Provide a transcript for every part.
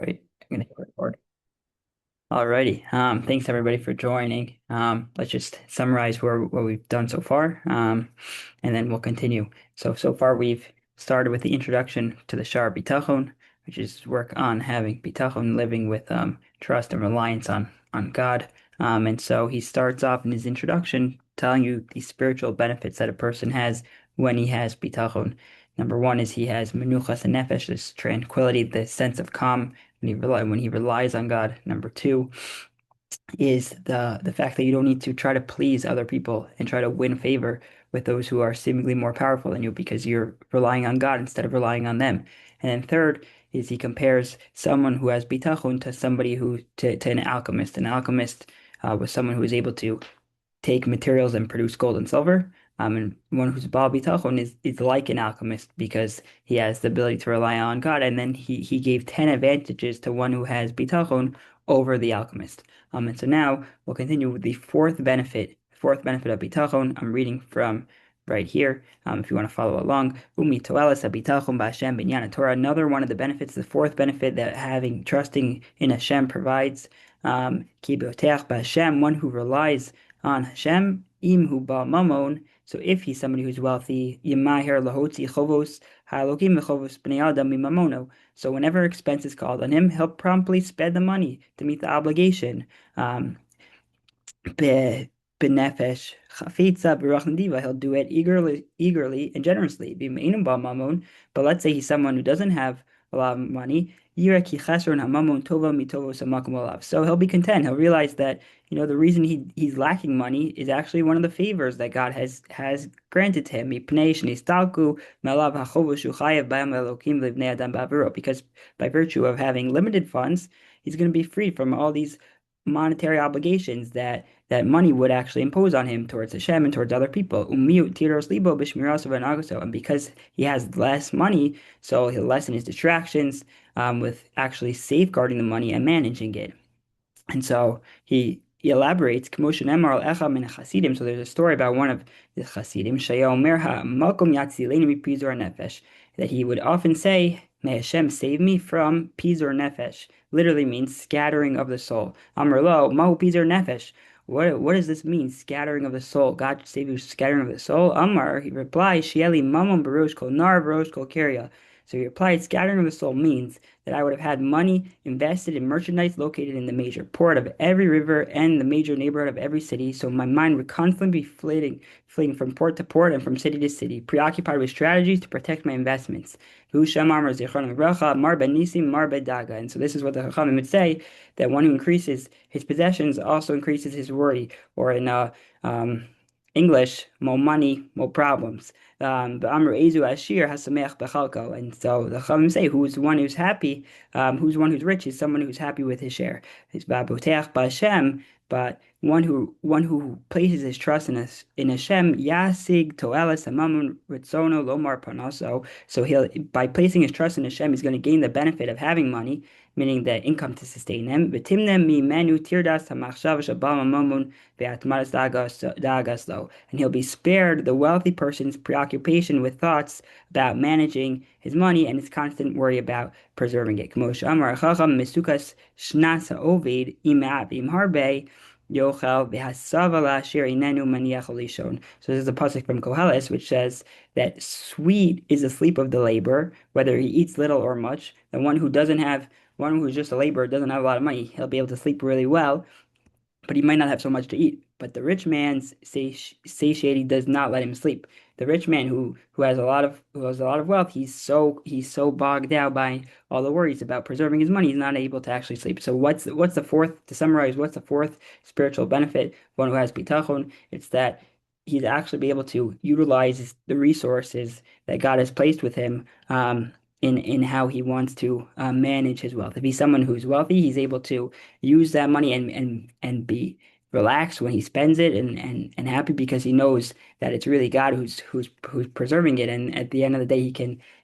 Right. I'm gonna hit record. Alrighty. Thanks everybody for joining. Let's just summarize what we've done so far. And then we'll continue. So far we've started with the introduction to the Shaar HaBitachon, which is work on having bitachon, living with trust and reliance on God. And so he starts off in his introduction telling you the spiritual benefits that a person has when he has bitachon. Number one is he has menuchas and nefesh, this tranquility, the sense of calm when he relies on God. Number two is the fact that you don't need to try to please other people and try to win favor with those who are seemingly more powerful than you because you're relying on God instead of relying on them. And then third is he compares someone who has bitachon to somebody to an alchemist. An alchemist was someone who was able to take materials and produce gold and silver. And one who's Baal Bitachon is like an alchemist because he has the ability to rely on God. And then he gave 10 advantages to one who has Bitachon over the alchemist. And so now we'll continue with the fourth benefit of Bitachon. I'm reading from right here. If you want to follow along, Umi Toelas Bitachon B'Hashem Binyan Torah. Another one of the benefits, the fourth benefit that having trusting in Hashem provides. Ki B'Oteach B'Hashem, one who relies on Hashem, imhu ba mamon. So if he's somebody who's wealthy, yimahir lahotzi chovos ha'elokim v'chovos bnei adam mimamono. So whenever expense is called on him, he'll promptly spend the money to meet the obligation. Um, be- benefesh chafetza b'ruach nediva. He'll do it eagerly and generously. B'meinu ba mamon. But let's say he's someone who doesn't have a lot of money. Yira ki chesron hamamon tova mitovos hamakom olav. So he'll be content. He'll realize that the reason he's lacking money is actually one of the favors that God has granted to him. Mipnei shnistalku melav hachovos shu chayev b'ayam elokim livnei adam ba'aviro. Because by virtue of having limited funds, he's going to be free from all these monetary obligations that money would actually impose on him towards Hashem and towards other people. And because he has less money, so he'll lessen his distractions with actually safeguarding the money and managing it. And so he elaborates, so there's a story about one of the Hasidim, that he would often say, May Hashem save me from pizor nefesh. Literally means scattering of the soul. Amar lo, mahu pizor nefesh. What does this mean? Scattering of the soul. God save you, scattering of the soul. Amar, he replies, Shieli mamon barosh kol nar barosh kol keria. So he replied, scattering of the soul means that I would have had money invested in merchandise located in the major port of every river and the major neighborhood of every city. So my mind would constantly be fleeting from port to port and from city to city, preoccupied with strategies to protect my investments. And so this is what the Chachamim would say, that one who increases his possessions also increases his worry, or in English, more money, more problems. And so the Chachamim say, who's the one who's happy, who's one who's rich, is someone who's happy with his share. It's but one who places his trust in Hashem, Yasig Toelas Hamamun Ritzono Lomar Panoso. So he'll by placing his trust in Hashem, he's going to gain the benefit of having money, meaning the income to sustain them. V'timnem mi menu tirdas hamachshav shabal mamun ve'atmaras dagas lo. And he'll be spared the wealthy person's preoccupation with thoughts about managing his money and his constant worry about preserving it. K'mo she'amar chacham mesukas shnas ha'oved im'at v'imharbe Yochel v'hasava la'asher inenu maniach lishon. So this is a pasuk from Koheles which says that sweet is the sleep of the laborer, whether he eats little or much. The one who's just a laborer doesn't have a lot of money, he'll be able to sleep really well, but he might not have so much to eat. But the rich man's satiety does not let him sleep. The rich man who has a lot of wealth, he's so bogged down by all the worries about preserving his money, he's not able to actually sleep. So what's the fourth, to summarize, what's the fourth spiritual benefit? One who has bitachon, it's that he's actually be able to utilize the resources that God has placed with him. In how he wants to manage his wealth. If he's someone who's wealthy, he's able to use that money and be relaxed when he spends it and happy because he knows that it's really God who's preserving it. And at the end of the day,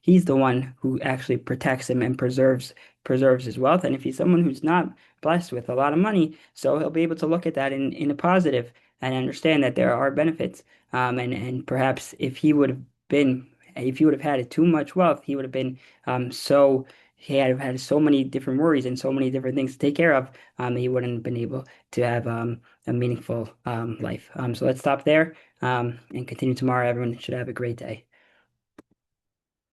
he's the one who actually protects him and preserves his wealth. And if he's someone who's not blessed with a lot of money, so he'll be able to look at that in a positive and understand that there are benefits. And perhaps if he would have had too much wealth, he would have been so he had had so many different worries and so many different things to take care of, he wouldn't have been able to have a meaningful life. So let's stop there and continue tomorrow. Everyone should have a great day.